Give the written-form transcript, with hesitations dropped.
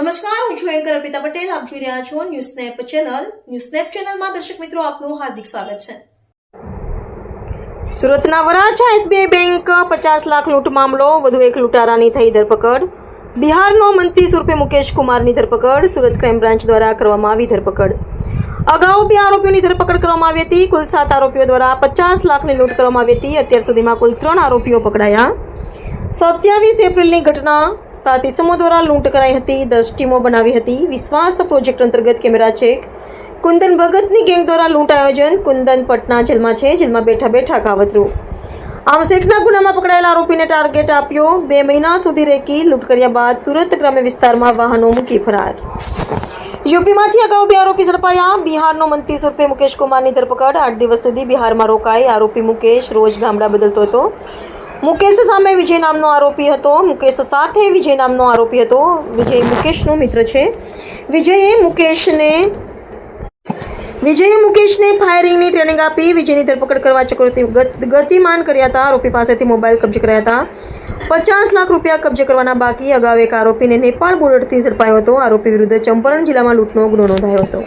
નમસ્કાર, હું છું એન્કર અર્પિતા પટેલ. આપ જોઈ રહ્યા છો news snap channel. News snap ચેનલમાં દર્શક મિત્રો આપનું હાર્દિક સ્વાગત છે. સુરતના વરાછા એસબીઆઈ બેંક 50 લાખ લૂંટ મામલો, વધુ એક લૂંટારાની થઈ ધરપકડ. બિહારનો મંત્રી ઉર્ફે મુકેશ કુમારની ધરપકડ. સુરત ક્રાઇમ બ્રાન્ચ દ્વારા કરવામાં આવી ધરપકડ. અગાઉ 2 આરોપીઓની ધરપકડ કરવામાં આવી હતી. કુલ 7 આરોપીઓ દ્વારા 50 લાખની લૂંટ કરવામાં આવી હતી. અત્યાર સુધીમાં કુલ 3 આરોપીઓ પકડાયા. 27 એપ્રિલની ઘટના. 7 ઇસમો દ્વારા લૂંટ કરાઈ હતી. 10 ટીમો બનાવી હતી. વિશ્વાસ પ્રોજેક્ટ અંતર્ગત કેમેરા ચેક. કુંદન ભગતની ગેંગ દ્વારા લૂંટ આયોજન. કુંદન પટના જેલમાં છે. જેલમાં બેઠા બેઠા કાવતરું. આમ શેખના ગુનામાં પકડાયેલા આરોપીને ટાર્ગેટ આપ્યો. 2 મહિના સુધી રેકી લૂંટ કર્યા બાદ સુરત ગ્રામ્ય વિસ્તારમાં વાહનો મૂકી ફરાર. યુપીમાંથી અગાઉ 2 આરોપી ઝડપાયા. બિહારનો મંત્રી ઉર્ફે મુકેશ કુમારની ધરપકડ. 8 દિવસ સુધી બિહારમાં રોકાઈ. આરોપી મુકેશ રોજ ગામડા બદલતો હતો. મુકેશ સામે વિજય નામનો આરોપી હતો. મુકેશ સાથે વિજય નામનો આરોપી હતો. વિજય મુકેશનો મિત્ર છે. વિજયે મુકેશને ફાયરિંગની ટ્રેનિંગ આપી. વિજયની ધરપકડ કરવા ચક્રોથી ગતિમાન કર્યા હતા. આરોપી પાસેથી મોબાઈલ કબજે કર્યા હતા. 50 લાખ રૂપિયા કબજે કરવાના બાકી. અગાઉ એક આરોપીને નેપાળ બોર્ડરથી ઝડપાયો હતો. આરોપી વિરુદ્ધ ચંપારણ જિલ્લામાં લૂંટનો ગુનો નોંધાયો હતો.